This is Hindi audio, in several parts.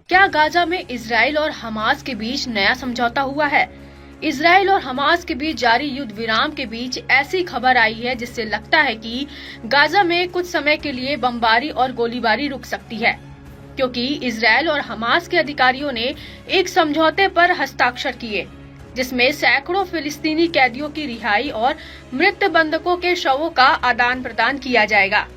क्या गाजा में इजराइल और हमास के बीच नया समझौता हुआ है? इजराइल और हमास के बीच जारी युद्ध विराम के बीच ऐसी खबर आई है जिससे लगता है कि गाजा में कुछ समय के लिए बमबारी और गोलीबारी रुक सकती है, क्योंकि इजराइल और हमास के अधिकारियों ने एक समझौते पर हस्ताक्षर किए जिसमें सैकड़ों फिलिस्तीनी कैदियों की रिहाई और मृत बंधकों के शवों का आदान प्रदान किया जाएगा।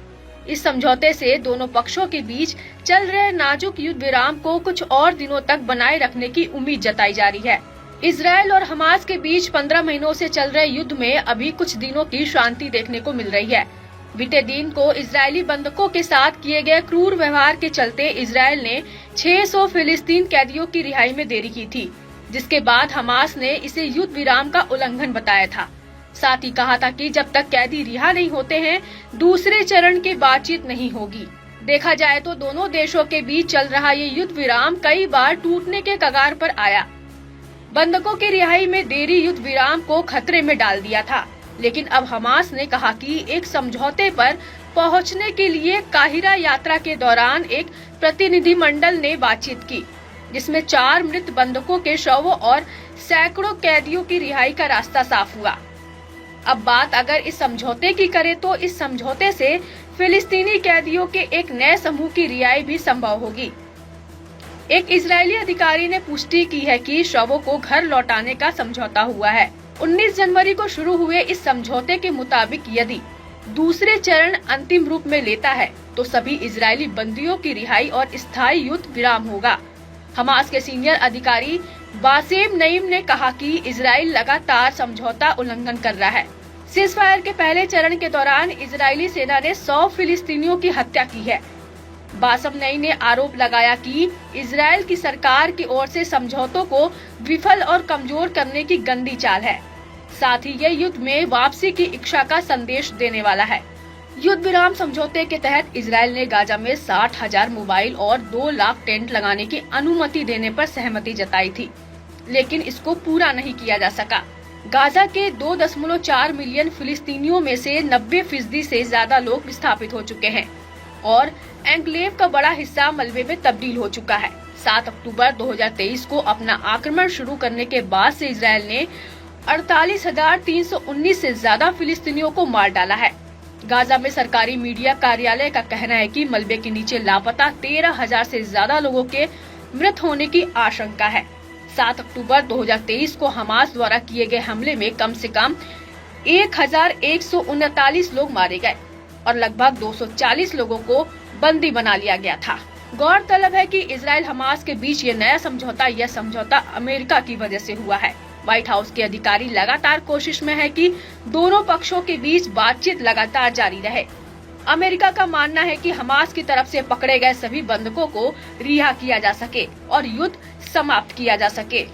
इस समझौते से दोनों पक्षों के बीच चल रहे नाजुक युद्ध विराम को कुछ और दिनों तक बनाए रखने की उम्मीद जताई जा रही है। इजराइल और हमास के बीच 15 महीनों से चल रहे युद्ध में अभी कुछ दिनों की शांति देखने को मिल रही है। बीते दिन को इजरायली बंधकों के साथ किए गए क्रूर व्यवहार के चलते इजराइल ने 600 फिलिस्तीन कैदियों की रिहाई में देरी की थी, जिसके बाद हमास ने इसे युद्ध विराम का उल्लंघन बताया था। साथ ही कहा था कि जब तक कैदी रिहा नहीं होते हैं, दूसरे चरण की बातचीत नहीं होगी। देखा जाए तो दोनों देशों के बीच चल रहा ये युद्ध विराम कई बार टूटने के कगार पर आया। बंधकों की रिहाई में देरी युद्ध विराम को खतरे में डाल दिया था, लेकिन अब हमास ने कहा कि एक समझौते पर पहुंचने के लिए काहिरा यात्रा के दौरान एक प्रतिनिधिमंडल ने बातचीत की, जिसमें 4 मृत बंधकों के शवों और सैकड़ों कैदियों की रिहाई का रास्ता साफ हुआ। अब बात अगर इस समझौते की करें तो इस समझौते से फिलिस्तीनी कैदियों के एक नए समूह की रिहाई भी संभव होगी। एक इजरायली अधिकारी ने पुष्टि की है कि शवों को घर लौटाने का समझौता हुआ है। 19 जनवरी को शुरू हुए इस समझौते के मुताबिक यदि दूसरे चरण अंतिम रूप में लेता है तो सभी इजरायली बंदियों की रिहाई और स्थायी युद्ध विराम होगा। हमास के सीनियर अधिकारी बासेम नईम ने कहा कि इजराइल लगातार समझौता उल्लंघन कर रहा है। सीजफायर के पहले चरण के दौरान इजरायली सेना ने 100 फिलिस्तीनियों की हत्या की है। बासम नईम ने आरोप लगाया कि इजराइल की सरकार की ओर से समझौतों को विफल और कमजोर करने की गंदी चाल है। साथ ही यह युद्ध में वापसी की इच्छा का संदेश देने वाला है। युद्ध विराम समझौते के तहत इजराइल ने गाजा में 60,000 मोबाइल और 2 लाख टेंट लगाने की अनुमति देने पर सहमति जताई थी, लेकिन इसको पूरा नहीं किया जा सका। गाजा के 2.4 मिलियन फिलिस्तीनियों में से 90% से ज्यादा लोग विस्थापित हो चुके हैं और एन्क्लेव का बड़ा हिस्सा मलबे में तब्दील हो चुका है। 7 अक्टूबर 2023 को अपना आक्रमण शुरू करने के बाद से इजराइल ने 48,319 से ज्यादा फिलिस्तीनियों को मार डाला है। गाजा में सरकारी मीडिया कार्यालय का कहना है कि मलबे के नीचे लापता 13,000 से ज्यादा लोगों के मृत होने की आशंका है। 7 अक्टूबर 2023 को हमास द्वारा किए गए हमले में कम से कम 1,139 लोग मारे गए और लगभग 240 लोगों को बंदी बना लिया गया था। गौरतलब है कि इजराइल हमास के बीच ये नया समझौता अमेरिका की वजह से हुआ है। व्हाइट हाउस के अधिकारी लगातार कोशिश में है कि दोनों पक्षों के बीच बातचीत लगातार जारी रहे। अमेरिका का मानना है कि हमास की तरफ से पकड़े गए सभी बंधकों को रिहा किया जा सके और युद्ध समाप्त किया जा सके।